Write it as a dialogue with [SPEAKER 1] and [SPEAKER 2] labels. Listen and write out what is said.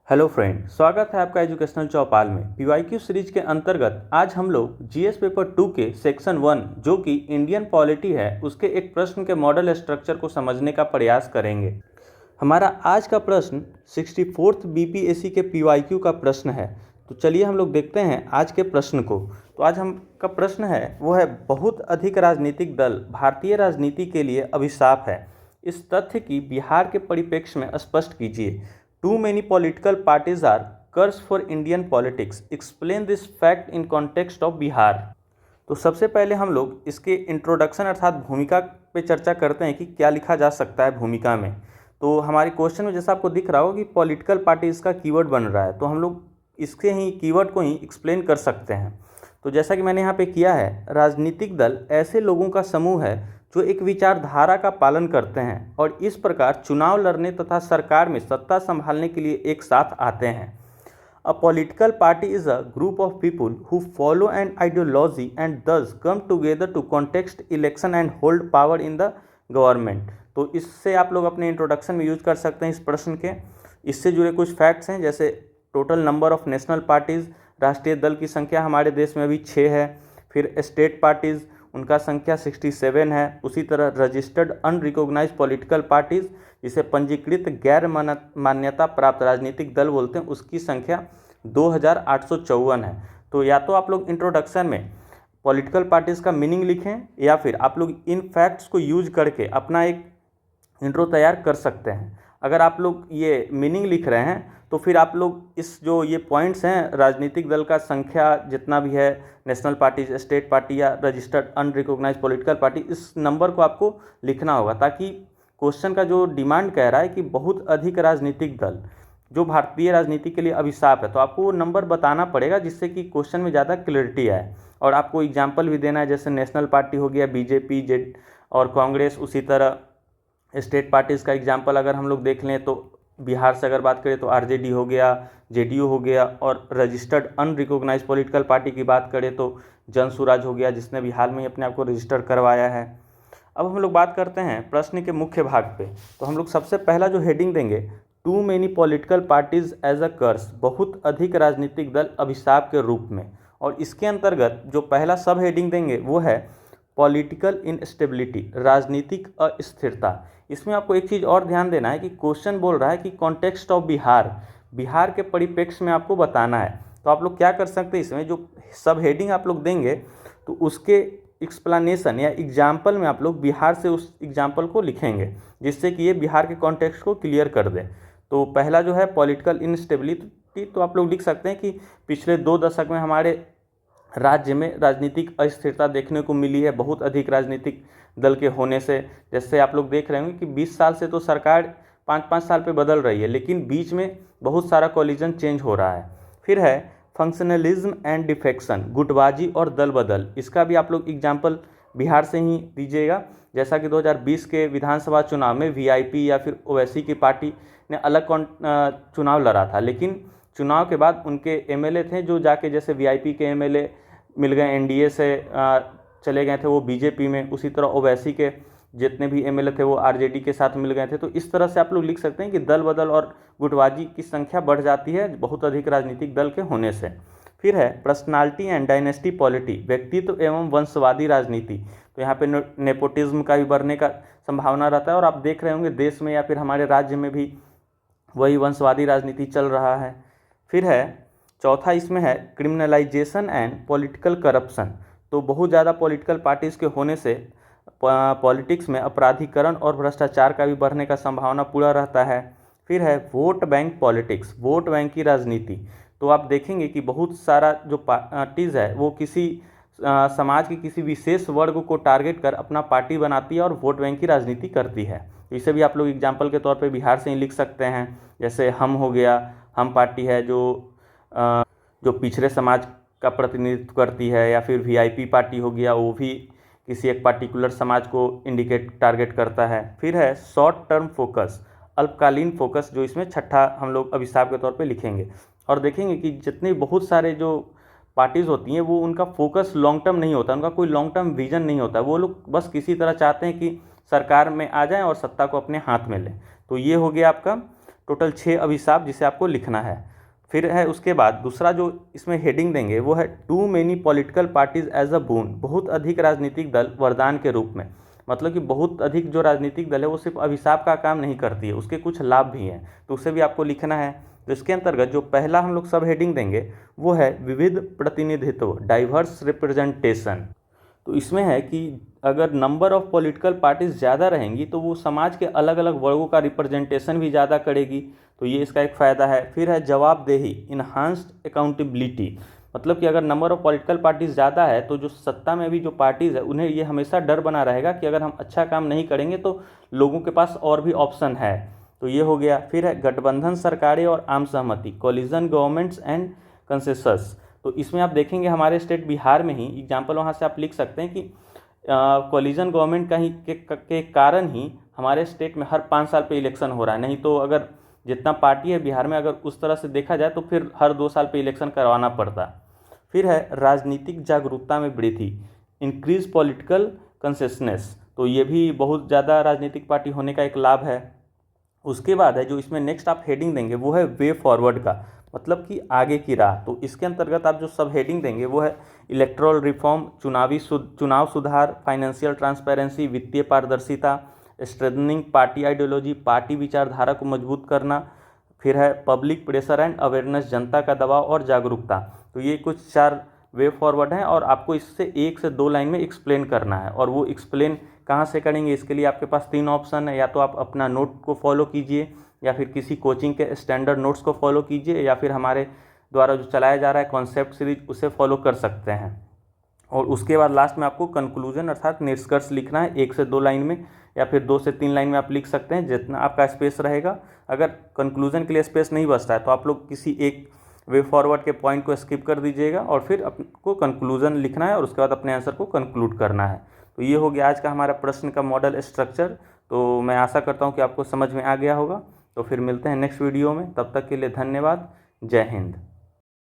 [SPEAKER 1] Hello friend, स्वागत है आपका एजुकेशनल चौपाल में। पीवाईक्यू सीरीज के अंतर्गत आज हम लोग जीएस पेपर 2 के सेक्शन 1 जो कि इंडियन पॉलिटी है उसके एक प्रश्न के मॉडल स्ट्रक्चर को समझने का प्रयास करेंगे। हमारा आज का प्रश्न 64th बीपीएससी के पीवाईक्यू का प्रश्न है। तो चलिए हम लोग देखते हैं आज के प्रश्न को। तो आज हम का प्रश्न है वो है, बहुत अधिक राजनीतिक दल भारतीय राजनीति के लिए अभिशाप है। इस तथ्य की बिहार के परिप्रेक्ष्य में स्पष्ट कीजिए। Too many political parties are curse for Indian politics. Explain this fact in context of Bihar. तो सबसे पहले हम लोग इसके इंट्रोडक्शन अर्थात भूमिका पे चर्चा करते हैं कि क्या लिखा जा सकता है भूमिका में। तो हमारे क्वेश्चन में जैसा आपको दिख रहा हो कि पॉलिटिकल पार्टी इसका कीवर्ड बन रहा है, तो हम लोग इसके ही कीवर्ड को ही एक्सप्लेन कर सकते हैं। तो जैसा कि मैंने यहाँ पे किया है, राजनीतिक दल ऐसे लोगों का समूह है जो एक विचारधारा का पालन करते हैं और इस प्रकार चुनाव लड़ने तथा सरकार में सत्ता संभालने के लिए एक साथ आते हैं। A political party is a group of people who follow an ideology and thus come together to contest election and hold power in the government. तो इससे आप लोग अपने इंट्रोडक्शन में यूज कर सकते हैं इस प्रश्न के। इससे जुड़े कुछ फैक्ट्स हैं, जैसे total number of national parties, राष्ट्रीय दल की संख्या हमारे देश में अभी 6 है। फिर स्टेट पार्टीज़, उनका संख्या 67 है। उसी तरह रजिस्टर्ड अनरिकॉग्नाइज पॉलिटिकल पार्टीज़, जिसे पंजीकृत गैर मान्यता प्राप्त राजनीतिक दल बोलते हैं, उसकी संख्या 2854 है। तो या तो आप लोग इंट्रोडक्शन में पॉलिटिकल पार्टीज़ का मीनिंग लिखें या फिर आप लोग इन फैक्ट्स को यूज करके अपना एक इंट्रो तैयार कर सकते हैं। अगर आप लोग ये मीनिंग लिख रहे हैं तो फिर आप लोग इस जो ये पॉइंट्स हैं, राजनीतिक दल का संख्या जितना भी है, नेशनल पार्टी, स्टेट पार्टी या रजिस्टर्ड अनरिकॉग्नाइज पॉलिटिकल पार्टी, इस नंबर को आपको लिखना होगा, ताकि क्वेश्चन का जो डिमांड कह रहा है कि बहुत अधिक राजनीतिक दल जो भारतीय राजनीति के लिए अभिशाप है, तो आपको वो नंबर बताना पड़ेगा जिससे कि क्वेश्चन में ज़्यादा क्लियरिटी आए। और आपको एग्जाम्पल भी देना है, जैसे नेशनल पार्टी हो गया, बीजेपी, जेड और कांग्रेस। उसी तरह स्टेट पार्टीज़ का एग्जाम्पल अगर हम लोग देख लें तो बिहार से अगर बात करें तो आरजेडी हो गया, जेडीयू हो गया, और रजिस्टर्ड अनरिकॉग्नाइज पॉलिटिकल पार्टी की बात करें तो जनसुराज हो गया, जिसने भी हाल में ही अपने आप को रजिस्टर करवाया है। अब हम लोग बात करते हैं प्रश्न के मुख्य भाग पे। तो हम लोग सबसे पहला जो हेडिंग देंगे, too many political parties as a curse, बहुत अधिक राजनीतिक दल अभिशाप के रूप में। और इसके अंतर्गत जो पहला सब हेडिंग देंगे वो है पॉलिटिकल इनस्टेबिलिटी, राजनीतिक अस्थिरता। इसमें आपको एक चीज़ और ध्यान देना है कि क्वेश्चन बोल रहा है कि कॉन्टेक्स्ट ऑफ बिहार, बिहार के परिप्रेक्ष्य में आपको बताना है। तो आप लोग क्या कर सकते हैं, इसमें जो सब हेडिंग आप लोग देंगे तो उसके एक्सप्लेनेशन या एग्जाम्पल में आप लोग बिहार से उस एग्जाम्पल को लिखेंगे, जिससे कि ये बिहार के कॉन्टेक्स्ट को क्लियर कर दे। तो पहला जो है पॉलिटिकल इनस्टेबिलिटी, तो आप लोग लिख सकते हैं कि पिछले 2 दशक में हमारे राज्य में राजनीतिक अस्थिरता देखने को मिली है, बहुत अधिक राजनीतिक दल के होने से। जैसे आप लोग देख रहे होंगे कि 20 साल से तो सरकार 5-5 साल पे बदल रही है, लेकिन बीच में बहुत सारा कोलिजन चेंज हो रहा है। फिर है फंक्शनलिज्म एंड डिफेक्शन, गुटबाजी और दल बदल। इसका भी आप लोग एग्जाम्पल बिहार से ही दीजिएगा। जैसा कि 2020 के विधानसभा चुनाव में वीआईपी या फिर ओवैसी की पार्टी ने अलग चुनाव लड़ा था, लेकिन चुनाव के बाद उनके एमएलए थे जो जाके, जैसे वीआईपी के एमएलए मिल गए एनडीए से, चले गए थे वो बीजेपी में। उसी तरह ओवैसी के जितने भी एमएलए थे वो आरजेडी के साथ मिल गए थे। तो इस तरह से आप लोग लिख सकते हैं कि दल बदल और गुटबाजी की संख्या बढ़ जाती है बहुत अधिक राजनीतिक दल के होने से। फिर है पर्सनालिटी एंड डायनेस्टी पॉलिटी, व्यक्तित्व एवं वंशवादी राजनीति। तो यहाँ पे नेपोटिज्म का भी बढ़ने का संभावना रहता है, और आप देख रहे होंगे देश में या फिर हमारे राज्य में भी वही वंशवादी राजनीति चल रहा है। फिर है चौथा, इसमें है क्रिमिनलाइजेशन एंड पॉलिटिकल करप्शन। तो बहुत ज़्यादा पॉलिटिकल पार्टीज़ के होने से पॉलिटिक्स में अपराधीकरण और भ्रष्टाचार का भी बढ़ने का संभावना पूरा रहता है। फिर है vote bank politics, vote bank की राजनीति। तो आप देखेंगे कि बहुत सारा जो पार्टीज़ है वो किसी समाज के किसी विशेष वर्ग को टारगेट कर अपना पार्टी बनाती है और वोट बैंक की राजनीति करती है। इसे भी आप लोग एग्जाम्पल के तौर पे बिहार से ही लिख सकते हैं। जैसे हम हो गया, हम पार्टी है जो पिछड़े समाज का प्रतिनिधित्व करती है, या फिर वीआईपी पार्टी हो गया, वो भी किसी एक पार्टिकुलर समाज को टारगेट करता है। फिर है शॉर्ट टर्म फोकस, अल्पकालीन फोकस, जो इसमें छठा हम लोग अभिशाप के तौर पे लिखेंगे। और देखेंगे कि जितने बहुत सारे जो पार्टीज़ होती हैं वो उनका फोकस लॉन्ग टर्म नहीं होता, उनका कोई लॉन्ग टर्म विजन नहीं होता। वो लोग बस किसी तरह चाहते हैं कि सरकार में आ जाएं और सत्ता को अपने हाथ में लें। तो ये हो गया आपका टोटल 6 अभिशाप जिसे आपको लिखना है। फिर है उसके बाद दूसरा जो इसमें हेडिंग देंगे वो है too many political parties as a boon, बहुत अधिक राजनीतिक दल वरदान के रूप में। मतलब कि बहुत अधिक जो राजनीतिक दल है वो सिर्फ अभिशाप का काम नहीं करती है, उसके कुछ लाभ भी हैं, तो उसे भी आपको लिखना है। तो इसके अंतर्गत जो पहला हम लोग सब हेडिंग देंगे वो है विविध प्रतिनिधित्व, डाइवर्स रिप्रेजेंटेशन। तो इसमें है कि अगर नंबर ऑफ पॉलिटिकल पार्टीज ज़्यादा रहेंगी तो वो समाज के अलग अलग वर्गों का रिप्रेजेंटेशन भी ज़्यादा करेगी, तो ये इसका एक फ़ायदा है। फिर है जवाबदेही, इन्हांस्ड अकाउंटेबिलिटी। मतलब कि अगर नंबर ऑफ पॉलिटिकल पार्टीज ज़्यादा है तो जो सत्ता में भी जो पार्टीज़ है उन्हें ये हमेशा डर बना रहेगा कि अगर हम अच्छा काम नहीं करेंगे तो लोगों के पास और भी ऑप्शन है, तो ये हो गया। फिर है गठबंधन सरकारें और आम सहमति, कोलिजन गवर्नमेंट्स एंड कंसेंसस। तो इसमें आप देखेंगे हमारे स्टेट बिहार में ही एग्जाम्पल वहाँ से आप लिख सकते हैं कि कोलिजन गवर्नमेंट का ही के कारण ही हमारे स्टेट में हर 5 साल पे इलेक्शन हो रहा है। नहीं तो अगर जितना पार्टी है बिहार में, अगर उस तरह से देखा जाए तो फिर हर 2 साल पे इलेक्शन करवाना पड़ता। फिर है राजनीतिक जागरूकता में वृद्धि, इंक्रीज पॉलिटिकल कंसिस्टेंस। तो ये भी बहुत ज़्यादा राजनीतिक पार्टी होने का एक लाभ है। उसके बाद है जो इसमें नेक्स्ट आप हेडिंग देंगे वो है वे फॉरवर्ड का, मतलब कि आगे की राह। तो इसके अंतर्गत आप जो सब हेडिंग देंगे वो है इलेक्टोरल रिफॉर्म, चुनाव सुधार, फाइनेंशियल ट्रांसपेरेंसी, वित्तीय पारदर्शिता, स्ट्रेंथनिंग पार्टी आइडियोलॉजी, पार्टी विचारधारा को मजबूत करना। फिर है पब्लिक प्रेशर एंड अवेयरनेस, जनता का दबाव और जागरूकता। तो ये कुछ 4 वे फॉरवर्ड हैं और आपको इससे 1 से 2 लाइन में एक्सप्लेन करना है। और वो एक्सप्लेन कहाँ से करेंगे, इसके लिए आपके पास 3 ऑप्शन है, या तो आप अपना नोट को फॉलो कीजिए, या फिर किसी कोचिंग के स्टैंडर्ड नोट्स को फॉलो कीजिए, या फिर हमारे द्वारा जो चलाया जा रहा है कॉन्सेप्ट सीरीज उसे फॉलो कर सकते हैं। और उसके बाद लास्ट में आपको कंक्लूजन अर्थात निष्कर्ष लिखना है 1 से 2 लाइन में, या फिर 2 से 3 लाइन में आप लिख सकते हैं, जितना आपका स्पेस रहेगा। अगर कंक्लूजन के लिए स्पेस नहीं बचता है तो आप लोग किसी एक वे फॉरवर्ड के पॉइंट को स्किप कर दीजिएगा और फिर आपको कंक्लूजन लिखना है और उसके बाद अपने आंसर को कंक्लूड करना है। तो ये हो गया आज का हमारा प्रश्न का मॉडल स्ट्रक्चर। तो मैं आशा करता हूँ कि आपको समझ में आ गया होगा। तो फिर मिलते हैं नेक्स्ट वीडियो में, तब तक के लिए धन्यवाद। जय हिंद।